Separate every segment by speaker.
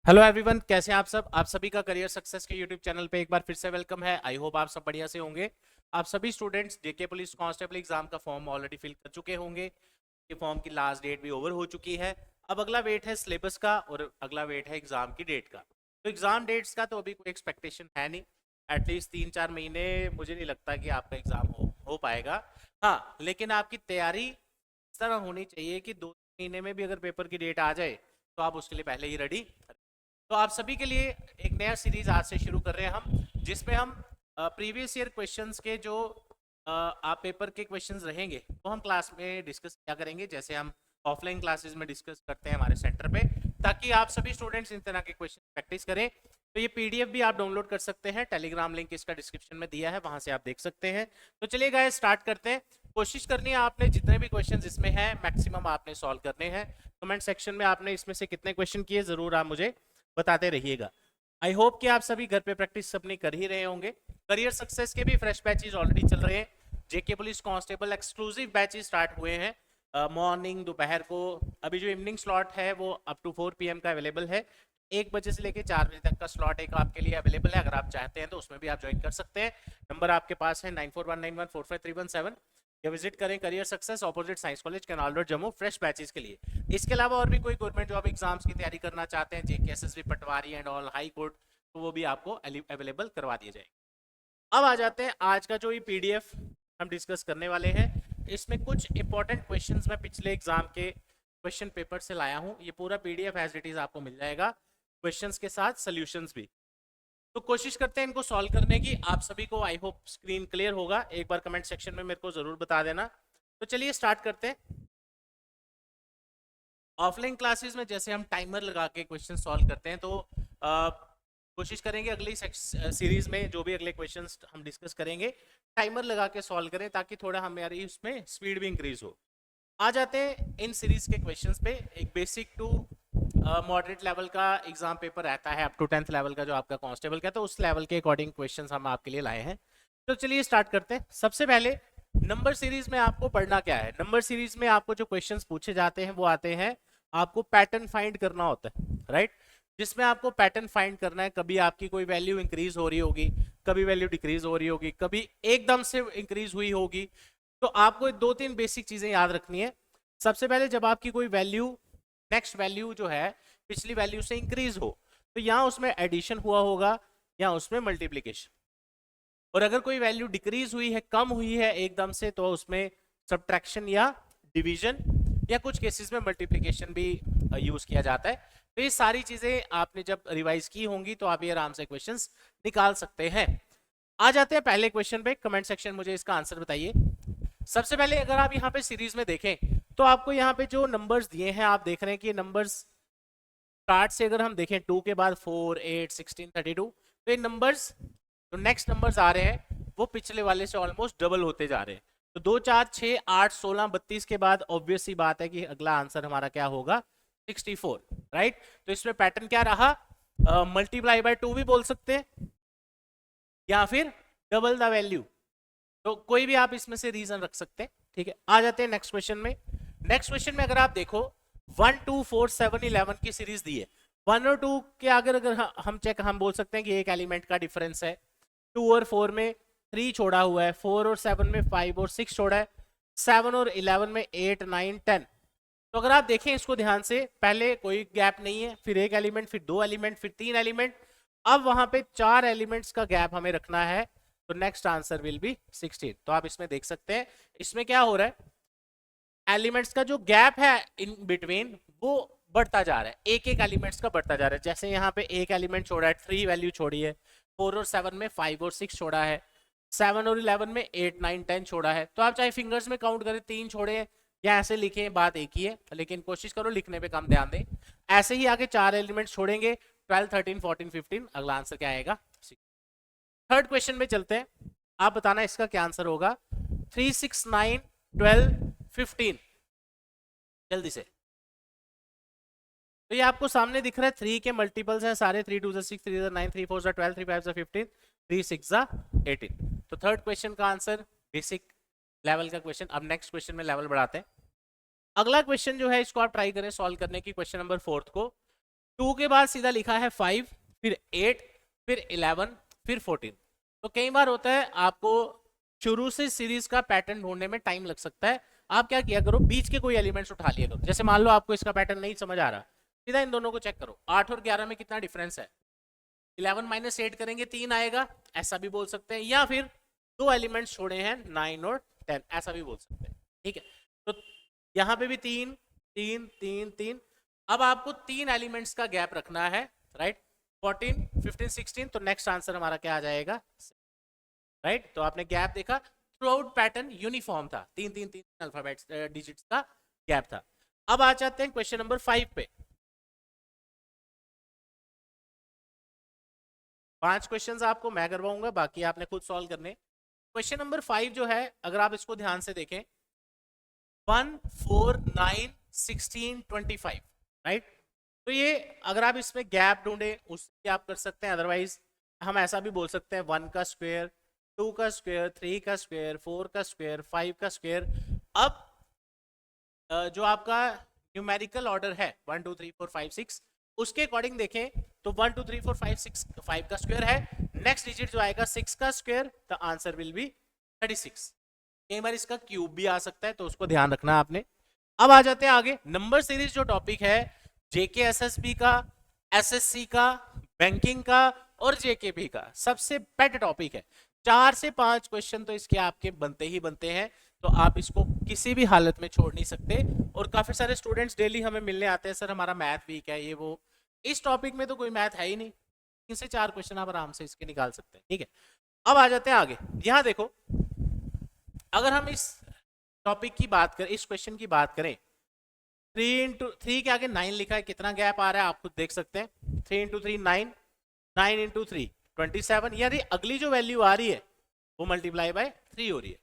Speaker 1: Hello everyone, कैसे हैं आप सब। आप सभी का करियर सक्सेस के यूट्यूब चैनल पे एक बार फिर से वेलकम है। आई होप आप सब बढ़िया से होंगे। आप सभी स्टूडेंट्स जेके पुलिस कांस्टेबल एग्जाम का फॉर्म ऑलरेडी फिल कर चुके होंगे। ये फॉर्म की लास्ट डेट भी ओवर हो चुकी है। अब अगला वेट है सिलेबस का और अगला वेट है एग्जाम की डेट का। तो एग्जाम डेट्स का तो अभी कोई एक्सपेक्टेशन है नहीं। एटलीस्ट 3-4 महीने मुझे नहीं लगता कि आपका एग्जाम हो पाएगा। हाँ, लेकिन आपकी तैयारी इस तरह होनी चाहिए कि 2 महीने में भी अगर पेपर की डेट आ जाए तो आप उसके लिए पहले ही रेडी। तो आप सभी के लिए एक नया सीरीज आज से शुरू कर रहे हैं हम, जिसमें हम प्रीवियस ईयर क्वेश्चंस के जो आप पेपर के क्वेश्चंस रहेंगे वो हम क्लास में डिस्कस किया करेंगे, जैसे हम ऑफलाइन क्लासेस में डिस्कस करते हैं हमारे सेंटर पे, ताकि आप सभी स्टूडेंट्स इन तरह के क्वेश्चन प्रैक्टिस करें। तो ये पीडीएफ भी आप डाउनलोड कर सकते हैं, टेलीग्राम लिंक इसका डिस्क्रिप्शन में दिया है, वहां से आप देख सकते हैं। तो चलिए गाइस स्टार्ट करते हैं। कोशिश करनी है आपने जितने भी क्वेश्चन इसमें हैं मैक्सिमम आपने सॉल्व करने हैं। कमेंट सेक्शन में आपने इसमें से कितने क्वेश्चन किए जरूर आप मुझे बताते रहिएगा। आई होप कि आप सभी घर पे प्रैक्टिस अपनी कर ही रहे होंगे। करियर सक्सेस के भी फ्रेश बैचेस ऑलरेडी चल रहे हैं। जेके police constable exclusive batches start हुए हैं मॉर्निंग दोपहर को। अभी जो इवनिंग स्लॉट है वो अप टू 4 PM का अवेलेबल है। 1 बजे से लेकर 4 बजे तक का स्लॉट एक आपके लिए अवेलेबल है। अगर आप चाहते हैं तो उसमें भी आप ज्वाइन कर सकते हैं। नंबर आपके पास है 9419145317 या विजिट करें Career success opposite science college canal road Jammu fresh batches के लिए। इसके अलावा और भी कोई गवर्नमेंट जॉब एग्जाम्स की तैयारी करना चाहते हैं, जेके SSB Patwari and all high court, तो वो भी आपको अवेलेबल करवा दिए जाएंगे। अब आ जाते हैं आज का जो ये पीडीएफ हम डिस्कस करने वाले हैं। इसमें कुछ इंपॉर्टेंट क्वेश्चंस मैं पिछले एग्जाम के क्वेश्चन पेपर से लाया हूं। ये पूरा पीडीएफ एज इट इज आपको मिल जाएगा, क्वेश्चंस के साथ सॉल्यूशंस भी। तो कोशिश करते हैं इनको सॉल्व करने की। आप सभी को आई होप स्क्रीन क्लियर होगा। एक बार कमेंट सेक्शन में मेरे को जरूर बता देना। तो चलिए स्टार्ट करते हैं। ऑफलाइन क्लासेस में जैसे हम टाइमर लगा के क्वेश्चन सॉल्व करते हैं, तो कोशिश करेंगे अगली सीरीज में जो भी अगले क्वेश्चंस हम डिस्कस करेंगे टाइमर लगा के सॉल्व करें, ताकि थोड़ा हमारी उसमें स्पीड भी इंक्रीज हो। आ जाते हैं इन सीरीज के क्वेश्चंस पे। एक बेसिक टू मॉडरेट लेवल का एग्जाम पेपर रहता है, अप टू 10th लेवल का जो आपका कांस्टेबल का, तो उस लेवल के अकॉर्डिंग क्वेश्चंस हम आपके लिए लाए हैं। तो चलिए स्टार्ट करते हैं। सबसे पहले नंबर सीरीज में आपको पढ़ना क्या है। नंबर सीरीज में आपको जो क्वेश्चंस पूछे जाते हैं वो आते हैं, आपको पैटर्न फाइंड करना होता है, राइट। जिसमें आपको पैटर्न फाइंड करना है। कभी आपकी कोई वैल्यू इंक्रीज हो रही होगी, कभी वैल्यू डिक्रीज हो रही होगी, कभी एकदम से इंक्रीज हुई होगी। तो आपको 2-3 बेसिक चीजें याद रखनी है। सबसे पहले जब आपकी कोई वैल्यू नेक्स्ट वैल्यू जो है पिछली वैल्यू से इंक्रीज हो, तो यहाँ उसमें एडिशन हुआ होगा या उसमें मल्टीप्लीकेशन। और अगर कोई वैल्यू डिक्रीज हुई है, कम हुई है एकदम से, तो उसमें सब्ट्रैक्शन या डिवीजन या कुछ केसेस में मल्टीप्लिकेशन भी यूज किया जाता है। तो ये सारी चीजें आपने जब रिवाइज की होंगी तो आप ये आराम से क्वेश्चंस निकाल सकते हैं। आ जाते हैं पहले क्वेश्चन पे। कमेंट सेक्शन मुझे इसका आंसर बताइए। सबसे पहले अगर आप यहाँ पे सीरीज में देखें तो आपको यहाँ पे जो नंबर्स दिए हैं आप देख रहे हैं कि ये नंबर्स स्टार्ट से अगर हम देखें 2 के बाद 4, 8, 16, 32, तो ये नंबर्स जो नेक्स्ट नंबर्स आ रहे हैं वो पिछले वाले से ऑलमोस्ट डबल होते जा रहे हैं। तो 2, 4, 6, 8, 16, 32 के बाद ऑब्वियस सी बात है कि अगला आंसर हमारा क्या होगा, 64, राइट। तो इसमें पैटर्न क्या रहा, मल्टीप्लाई बाय 2 भी बोल सकते हैं या फिर डबल द वैल्यू। तो कोई भी आप इसमें से रीजन रख सकते हैं, ठीक है। आ जाते हैं नेक्स्ट क्वेश्चन में। नेक्स्ट क्वेश्चन में अगर आप देखो 1, 2, 4, 7, 11 की सीरीज दी है। 1 और 2 के अगर अगर हम बोल सकते हैं कि एक एलिमेंट का डिफरेंस है। 2 और 4 में 3 छोड़ा हुआ है, 4 और 7 में 5 और 6 छोड़ा है, 7 और 11 में 8, 9, 10। तो अगर आप देखें इसको ध्यान से, पहले कोई गैप नहीं है, फिर एक एलिमेंट, फिर 2 एलिमेंट, फिर 3 एलिमेंट, अब वहां पे 4 एलिमेंट्स का गैप हमें रखना है। तो नेक्स्ट आंसर विल बी 16। तो आप इसमें देख सकते हैं इसमें क्या हो रहा है, एलिमेंट्स का जो गैप है इन बिटवीन वो बढ़ता जा रहा है, एक एक एलिमेंट्स का बढ़ता जा रहा है। जैसे यहाँ पे एक एलिमेंट छोड़ा है, 3 वैल्यू छोड़ी है, 4 और 7 में 5 और 6 छोड़ा है, 7 और 11 में 8, 9, 10 छोड़ा है। तो आप चाहे फिंगर्स में काउंट करें 3 छोड़े हैं या ऐसे लिखें, बात एक ही है, लेकिन कोशिश करो लिखने पे कम ध्यान दें। ऐसे ही आगे 4 एलिमेंट छोड़ेंगे, 12, 13, 14, 15, अगला आंसर क्या आएगा। थर्ड क्वेश्चन में चलते हैं, आप बताना इसका क्या आंसर होगा। 3, 6, 9, 12, 15, जल्दी से। तो ये आपको सामने दिख रहा है, 3 के मल्टीपल्स हैं सारे, 3 2 6, 3 9, 3 4 12, 3 5 15, 3 6 18। तो थर्ड क्वेश्चन का आंसर बेसिक लेवल का क्वेश्चन। अब नेक्स्ट क्वेश्चन में लेवल बढ़ाते हैं। अगला क्वेश्चन जो है इसको आप ट्राई करें सॉल्व करने की, क्वेश्चन नंबर 4 को। 2 के बाद सीधा लिखा है 5, फिर 8, फिर 11, फिर 14। तो कई बार होता है आपको शुरू से सीरीज का पैटर्न ढूंढने में टाइम लग सकता है। आप क्या किया करो, बीच के कोई एलिमेंट्स उठा लिया करो। जैसे मान लो आपको इसका पैटर्न नहीं समझ आ रहा, सीधा इन दोनों को चेक करो, 8 और 11 में कितना डिफरेंस है। 11 माइनस 8 करेंगे 3 आएगा, ऐसा भी बोल सकते हैं। या फिर दो एलिमेंट्स छोड़े हैं 9 और 10, ऐसा भी बोल सकते हैं। ठीक है, तो यहाँ पे भी 3 3 3 3। अब आपको 3 एलिमेंट्स का गैप रखना है, राइट। 14 15 16, तो नेक्स्ट आंसर हमारा क्या आ जाएगा, राइट। तो आपने गैप देखा, थ्रू आउट पैटर्न यूनिफॉर्म था, 3 3 3 अल्फाबेट्स डिजिट्स का गैप था। अब आ जाते हैं क्वेश्चन नंबर 5 पे। 5 क्वेश्चंस आपको मैं करवाऊंगा, बाकी आपने खुद सॉल्व करने। क्वेश्चन नंबर 5 जो है, अगर आप इसको ध्यान से देखें, 1 4 9 16 25, राइट। तो ये अगर आप इसमें गैप ढूंढे उससे आप कर सकते हैं, अदरवाइज हम ऐसा भी बोल सकते हैं 1 का स्क्वायर, 2 का स्क्वायर, 3 का स्क्वायर, 4 का स्क्वायर, 5 का स्क्वायर। अब जो आपका न्यूमेरिकल ऑर्डर है 1 2 3 4 5 6, उसके अकॉर्डिंग देखें तो 1 2 3 4 5 6 5 का स्क्वायर है। नेक्स्ट डिजिट जो आएगा 6 का square, the answer will be 36। कई बार इसका क्यूब भी आ सकता है, तो उसको ध्यान रखना आपने। अब आ जाते हैं आगे, नंबर सीरीज जो टॉपिक है जेके एसएसबी का, एसएससी का, बैंकिंग का और जेकेबी का सबसे पेट टॉपिक है। 4 से 5 क्वेश्चन तो इसके आपके बनते ही बनते हैं, तो आप इसको किसी भी हालत में छोड़ नहीं सकते। और काफी सारे स्टूडेंट्स डेली हमें मिलने आते हैं, सर हमारा मैथ वीक है, ये वो। इस टॉपिक में तो कोई मैथ है ही नहीं, 3 से 4 क्वेश्चन आप आराम से इसके निकाल सकते हैं। ठीक है, अब आ जाते हैं आगे। यहां देखो, अगर हम इस टॉपिक की बात करें, इस क्वेश्चन की बात करें, 3 के आगे 9 लिखा है, कितना गैप आ रहा है आप खुद देख सकते हैं। 3 इंटू 3 9, 9 इंटू 3 27, यानी अगली जो वैल्यू आ रही है वो मल्टीप्लाई बाय 3 हो रही है।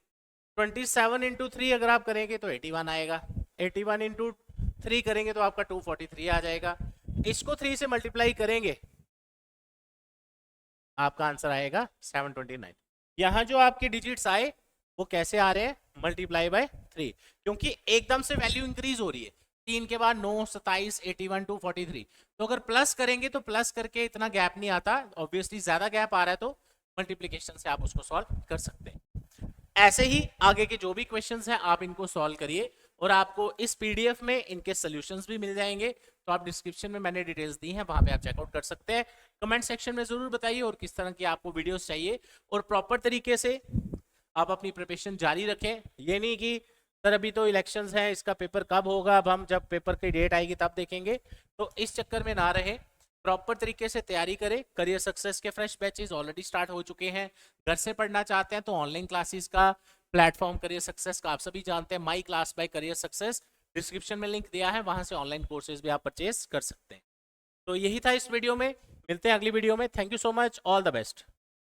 Speaker 1: 27 इंटू 3 अगर आप करेंगे तो 81 आएगा, 81 इंटू 3 करेंगे तो आपका 243 आ जाएगा। इसको 3 से मल्टीप्लाई करेंगे, आपका आंसर आएगा 729। यहां जो आपके डिजिट्स आए वो कैसे आ रहे हैं, मल्टीप्लाई बाय 3, क्योंकि एकदम से वैल्यू इंक्रीज हो रही है। 3 के बाद 9 27 81 243, तो अगर प्लस करेंगे तो प्लस करके इतना गैप नहीं आता, ऑब्वियसली ज्यादा गैप आ रहा है तो मल्टीप्लीकेशन से आप उसको सॉल्व कर सकते हैं। ऐसे ही आगे के जो भी क्वेश्चंस हैं आप इनको सॉल्व करिए, और आपको इस पीडीएफ में इनके सॉल्यूशंस भी मिल जाएंगे। तो आप डिस्क्रिप्शन में मैंने डिटेल्स दी हैं, वहां पे आप चेकआउट कर सकते हैं। कमेंट सेक्शन में जरूर बताइए और किस तरह की आपको वीडियोस चाहिए, और प्रॉपर तरीके से आप अपनी प्रिपरेशन जारी रखें। ये नहीं कि सर अभी तो इलेक्शंस हैं, इसका पेपर कब होगा, अब हम जब पेपर की डेट आएगी तब देखेंगे, तो इस चक्कर में ना रहे। प्रॉपर तरीके से तैयारी करें। करियर सक्सेस के फ्रेश बैचेस ऑलरेडी स्टार्ट हो चुके हैं। घर से पढ़ना चाहते हैं तो ऑनलाइन क्लासेस का प्लेटफॉर्म करियर सक्सेस का आप सभी जानते हैं, my class by Career Success, description में लिंक दिया है, वहां से ऑनलाइन कोर्सेज भी आप परचेज कर सकते हैं। तो यही था इस वीडियो में, मिलते हैं अगली वीडियो में। Thank you so much, all the best.